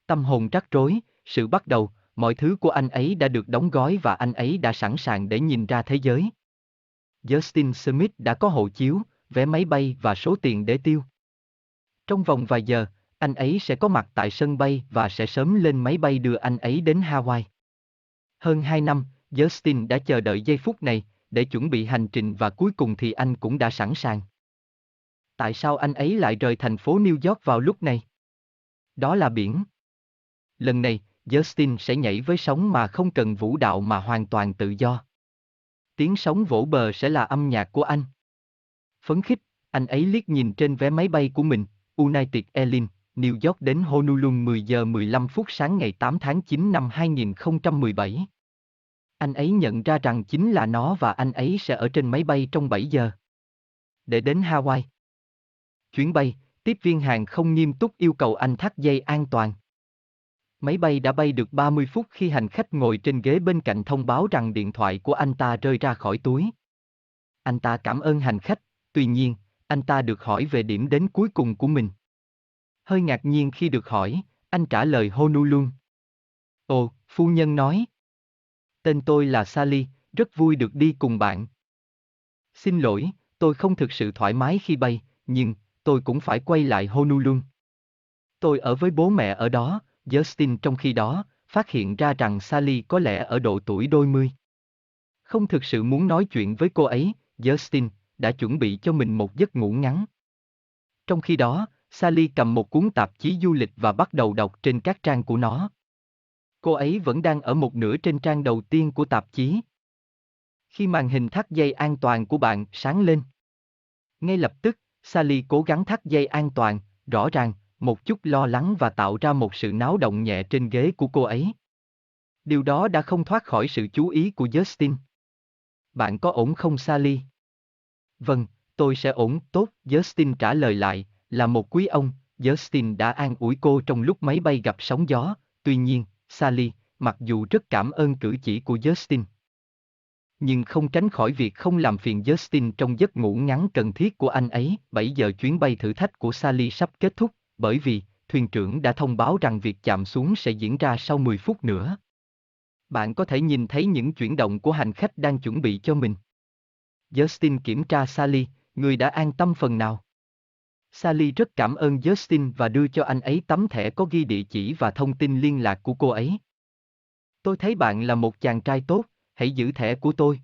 Tâm hồn rắc rối, sự bắt đầu, mọi thứ của anh ấy đã được đóng gói và anh ấy đã sẵn sàng để nhìn ra thế giới. Justin Smit đã có hộ chiếu, vé máy bay và số tiền để tiêu. Trong vòng vài giờ, anh ấy sẽ có mặt tại sân bay và sẽ sớm lên máy bay đưa anh ấy đến Hawaii. Hơn 2 năm, Justin đã chờ đợi giây phút này, để chuẩn bị hành trình và cuối cùng thì anh cũng đã sẵn sàng. Tại sao anh ấy lại rời thành phố New York vào lúc này? Đó là biển. Lần này, Justin sẽ nhảy với sóng mà không cần vũ đạo mà hoàn toàn tự do. Tiếng sóng vỗ bờ sẽ là âm nhạc của anh. Phấn khích, anh ấy liếc nhìn trên vé máy bay của mình, United Airlines, New York đến Honolulu 10 giờ 15 phút sáng ngày 8 tháng 9 năm 2017. Anh ấy nhận ra rằng chính là nó và anh ấy sẽ ở trên máy bay trong 7 giờ. Để đến Hawaii. Chuyến bay, tiếp viên hàng không nghiêm túc yêu cầu anh thắt dây an toàn. Máy bay đã bay được 30 phút khi hành khách ngồi trên ghế bên cạnh thông báo rằng điện thoại của anh ta rơi ra khỏi túi. Anh ta cảm ơn hành khách, tuy nhiên, anh ta được hỏi về điểm đến cuối cùng của mình. Hơi ngạc nhiên khi được hỏi, anh trả lời Honolulu. Ồ, phu nhân nói. Tên tôi là Sally, rất vui được đi cùng bạn. Xin lỗi, tôi không thực sự thoải mái khi bay, nhưng tôi cũng phải quay lại Honolulu. Tôi ở với bố mẹ ở đó, Justin trong khi đó, phát hiện ra rằng Sally có lẽ ở độ tuổi đôi mươi. Không thực sự muốn nói chuyện với cô ấy, Justin đã chuẩn bị cho mình một giấc ngủ ngắn. Trong khi đó, Sally cầm một cuốn tạp chí du lịch và bắt đầu đọc trên các trang của nó. Cô ấy vẫn đang ở một nửa trên trang đầu tiên của tạp chí. Khi màn hình thắt dây an toàn của bạn sáng lên. Ngay lập tức, Sally cố gắng thắt dây an toàn, rõ ràng, một chút lo lắng và tạo ra một sự náo động nhẹ trên ghế của cô ấy. Điều đó đã không thoát khỏi sự chú ý của Justin. Bạn có ổn không Sally? Vâng, tôi sẽ ổn, tốt, Justin trả lời lại, là một quý ông, Justin đã an ủi cô trong lúc máy bay gặp sóng gió, tuy nhiên, Sally, mặc dù rất cảm ơn cử chỉ của Justin, nhưng không tránh khỏi việc không làm phiền Justin trong giấc ngủ ngắn cần thiết của anh ấy. 7 giờ chuyến bay thử thách của Sally sắp kết thúc, bởi vì, thuyền trưởng đã thông báo rằng việc chạm xuống sẽ diễn ra sau 10 phút nữa. Bạn có thể nhìn thấy những chuyển động của hành khách đang chuẩn bị cho mình. Justin kiểm tra Sally, người đã an tâm phần nào. Sally rất cảm ơn Justin và đưa cho anh ấy tấm thẻ có ghi địa chỉ và thông tin liên lạc của cô ấy. Tôi thấy bạn là một chàng trai tốt, hãy giữ thẻ của tôi.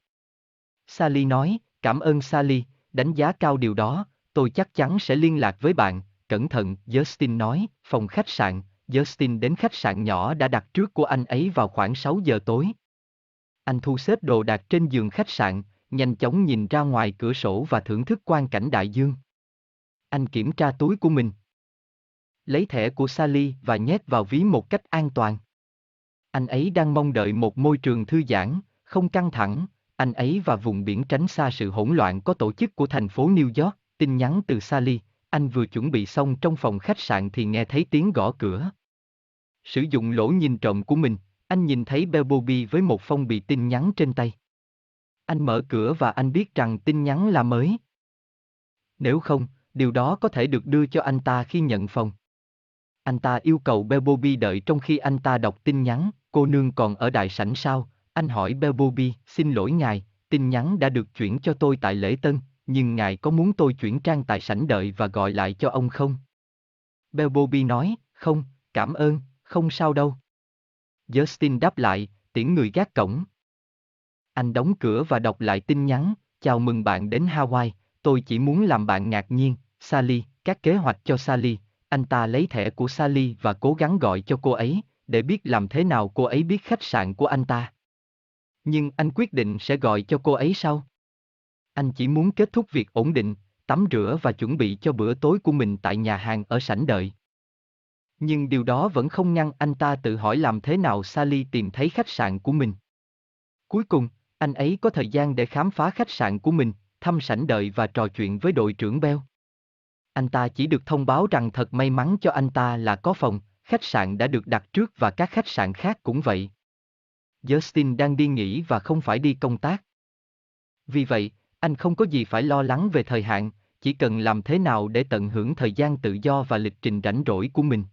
Sally nói, cảm ơn Sally, đánh giá cao điều đó, tôi chắc chắn sẽ liên lạc với bạn, cẩn thận, Justin nói, phòng khách sạn, Justin đến khách sạn nhỏ đã đặt trước của anh ấy vào khoảng 6 giờ tối. Anh thu xếp đồ đạc trên giường khách sạn, nhanh chóng nhìn ra ngoài cửa sổ và thưởng thức quang cảnh đại dương. Anh kiểm tra túi của mình. Lấy thẻ của Sally và nhét vào ví một cách an toàn. Anh ấy đang mong đợi một môi trường thư giãn, không căng thẳng, anh ấy và vùng biển tránh xa sự hỗn loạn có tổ chức của thành phố New York. Tin nhắn từ Sally, anh vừa chuẩn bị xong trong phòng khách sạn thì nghe thấy tiếng gõ cửa. Sử dụng lỗ nhìn trộm của mình, anh nhìn thấy Bobby với một phong bì tin nhắn trên tay. Anh mở cửa và anh biết rằng tin nhắn là mới. Nếu không, điều đó có thể được đưa cho anh ta khi nhận phòng. Anh ta yêu cầu Bobby đợi trong khi anh ta đọc tin nhắn, cô nương còn ở đại sảnh sao? Anh hỏi Bobby, xin lỗi ngài, tin nhắn đã được chuyển cho tôi tại lễ tân, nhưng ngài có muốn tôi chuyển trang tại sảnh đợi và gọi lại cho ông không? Bobby nói, không, cảm ơn, không sao đâu. Justin đáp lại, tiễn người gác cổng. Anh đóng cửa và đọc lại tin nhắn, chào mừng bạn đến Hawaii, tôi chỉ muốn làm bạn ngạc nhiên, Sally, các kế hoạch cho Sally. Anh ta lấy thẻ của Sally và cố gắng gọi cho cô ấy, để biết làm thế nào cô ấy biết khách sạn của anh ta. Nhưng anh quyết định sẽ gọi cho cô ấy sau. Anh chỉ muốn kết thúc việc ổn định, tắm rửa và chuẩn bị cho bữa tối của mình tại nhà hàng ở sảnh đợi. Nhưng điều đó vẫn không ngăn anh ta tự hỏi làm thế nào Sally tìm thấy khách sạn của mình. Cuối cùng, anh ấy có thời gian để khám phá khách sạn của mình, thăm sảnh đợi và trò chuyện với đội trưởng Bell. Anh ta chỉ được thông báo rằng thật may mắn cho anh ta là có phòng, khách sạn đã được đặt trước và các khách sạn khác cũng vậy. Justin đang đi nghỉ và không phải đi công tác. Vì vậy, anh không có gì phải lo lắng về thời hạn, chỉ cần làm thế nào để tận hưởng thời gian tự do và lịch trình rảnh rỗi của mình.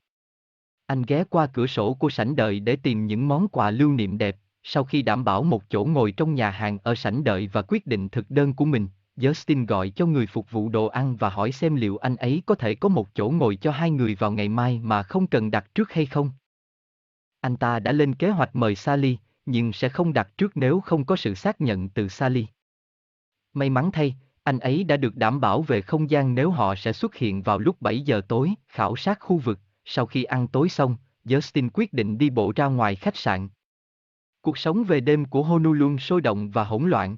Anh ghé qua cửa sổ của sảnh đợi để tìm những món quà lưu niệm đẹp. Sau khi đảm bảo một chỗ ngồi trong nhà hàng ở sảnh đợi và quyết định thực đơn của mình, Justin gọi cho người phục vụ đồ ăn và hỏi xem liệu anh ấy có thể có một chỗ ngồi cho hai người vào ngày mai mà không cần đặt trước hay không. Anh ta đã lên kế hoạch mời Sally, nhưng sẽ không đặt trước nếu không có sự xác nhận từ Sally. May mắn thay, anh ấy đã được đảm bảo về không gian nếu họ sẽ xuất hiện vào lúc 7 giờ tối, khảo sát khu vực. Sau khi ăn tối xong, Justin quyết định đi bộ ra ngoài khách sạn. Cuộc sống về đêm của Honolulu sôi động và hỗn loạn.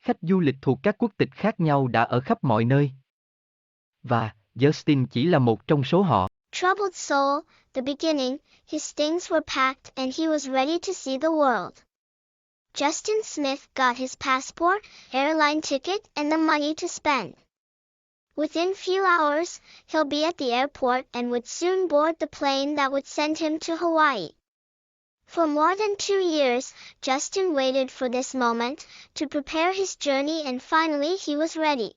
Khách du lịch thuộc các quốc tịch khác nhau đã ở khắp mọi nơi. Và, Justin chỉ là một trong số họ. Troubled soul, the beginning, his things were packed and he was ready to see the world. Justin Smit got his passport, airline ticket and the money to spend. Within few hours, he'll be at the airport and would soon board the plane that would send him to Hawaii. For more than 2 years, Justin waited for this moment to prepare his journey and finally he was ready.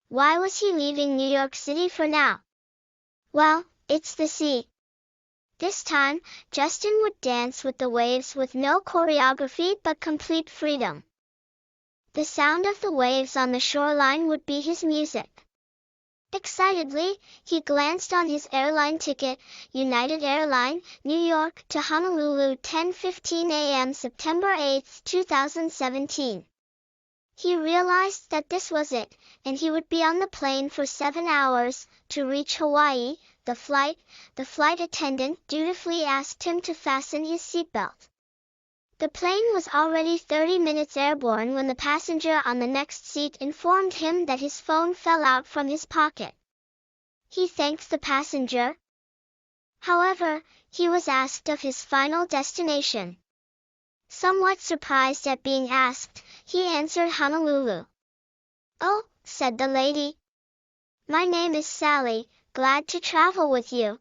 Why was he leaving New York City for now? Well, it's the sea. This time, Justin would dance with the waves with no choreography but complete freedom. The sound of the waves on the shoreline would be his music. Excitedly, he glanced on his airline ticket, United Airlines, New York to Honolulu 10:15 a.m. September 8, 2017. He realized that this was it, and he would be on the plane for 7 hours. To reach Hawaii, the flight attendant dutifully asked him to fasten his seatbelt. The plane was already 30 minutes airborne when the passenger on the next seat informed him that his phone fell out from his pocket. He thanked the passenger. However, he was asked of his final destination. Somewhat surprised at being asked, he answered Honolulu. "Oh," said the lady. "My name is Sally, glad to travel with you.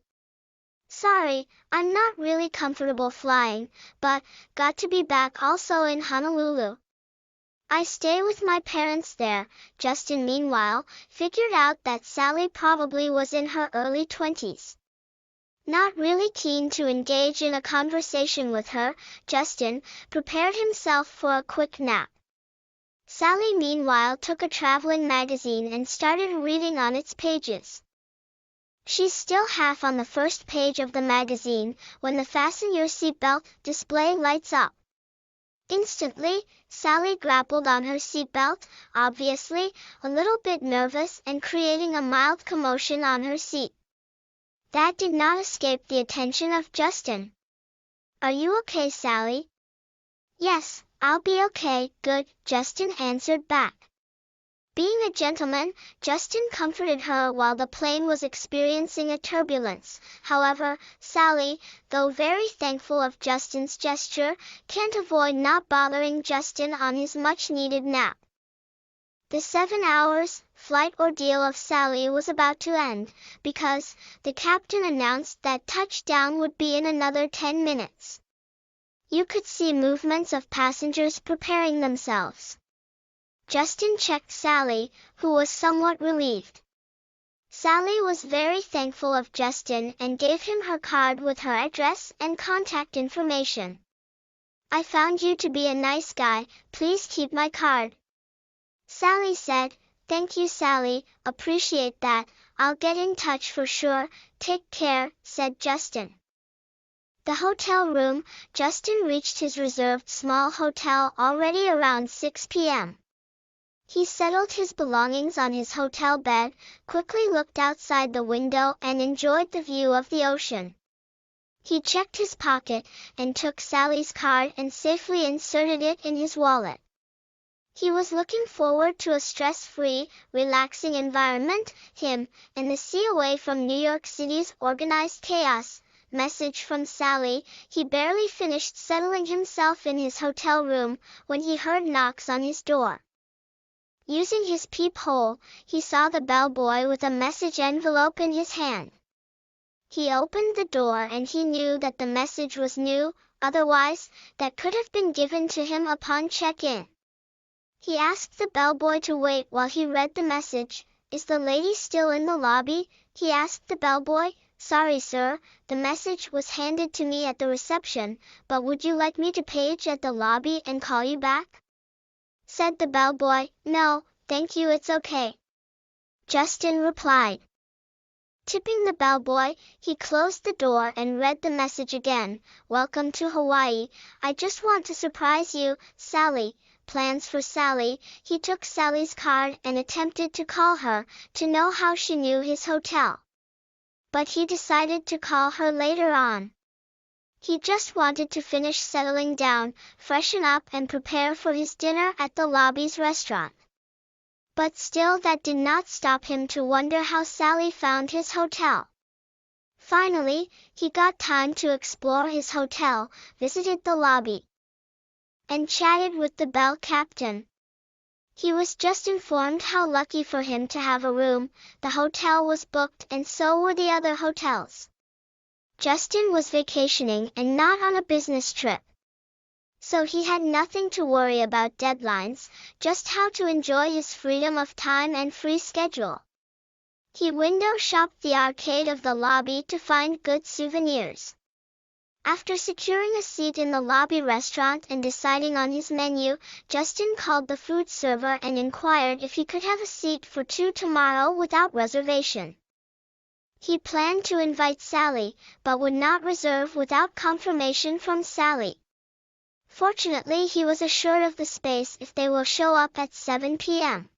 Sorry, I'm not really comfortable flying, but got to be back also in Honolulu. I stay with my parents there." Justin meanwhile figured out that Sally probably was in her early 20s. Not really keen to engage in a conversation with her, Justin prepared himself for a quick nap. Sally meanwhile took a traveling magazine and started reading on its pages. She's still half on the first page of the magazine when the "Fasten Your Seatbelt" display lights up. Instantly, Sally grappled on her seatbelt, obviously a little bit nervous and creating a mild commotion on her seat. That did not escape the attention of Justin. "Are you okay, Sally?" "Yes, I'll be okay, good," Justin answered back. Being a gentleman, Justin comforted her while the plane was experiencing a turbulence. However, Sally, though very thankful of Justin's gesture, can't avoid not bothering Justin on his much-needed nap. The 7 hours flight ordeal of Sally was about to end, because the captain announced that touchdown would be in another 10 minutes. You could see movements of passengers preparing themselves. Justin checked Sally, who was somewhat relieved. Sally was very thankful of Justin and gave him her card with her address and contact information. "I found you to be a nice guy, please keep my card." Sally said, "Thank you, Sally, appreciate that, I'll get in touch for sure, take care," said Justin. The hotel room, Justin reached his reserved small hotel already around 6 p.m. He settled his belongings on his hotel bed, quickly looked outside the window and enjoyed the view of the ocean. He checked his pocket and took Sally's card and safely inserted it in his wallet. He was looking forward to a stress-free, relaxing environment, him and the sea away from New York City's organized chaos. Message from Sally. He barely finished settling himself in his hotel room when he heard knocks on his door. Using his peephole, he saw the bellboy with a message envelope in his hand. He opened the door and he knew that the message was new, otherwise, that could have been given to him upon check-in. He asked the bellboy to wait while he read the message. "Is the lady still in the lobby?" he asked the bellboy. "Sorry, sir, the message was handed to me at the reception, but would you like me to page at the lobby and call you back?" said the bellboy. "No, thank you, it's okay," Justin replied. Tipping the bellboy, he closed the door and read the message again. "Welcome to Hawaii. I just want to surprise you, Sally." Plans for Sally. He took Sally's card and attempted to call her, to know how she knew his hotel. But he decided to call her later on. He just wanted to finish settling down, freshen up and prepare for his dinner at the lobby's restaurant. But still that did not stop him to wonder how Sally found his hotel. Finally, he got time to explore his hotel, visited the lobby, and chatted with the bell captain. He was just informed how lucky for him to have a room. The hotel was booked and so were the other hotels. Justin was vacationing and not on a business trip. So he had nothing to worry about deadlines, just how to enjoy his freedom of time and free schedule. He window shopped the arcade of the lobby to find good souvenirs. After securing a seat in the lobby restaurant and deciding on his menu, Justin called the food server and inquired if he could have a seat for two tomorrow without reservation. He planned to invite Sally, but would not reserve without confirmation from Sally. Fortunately, he was assured of the space if they will show up at 7 p.m.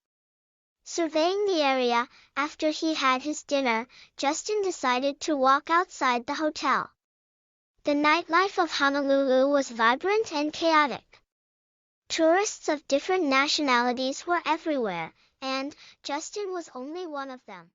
Surveying the area, after he had his dinner, Justin decided to walk outside the hotel. The nightlife of Honolulu was vibrant and chaotic. Tourists of different nationalities were everywhere, and Justin was only one of them.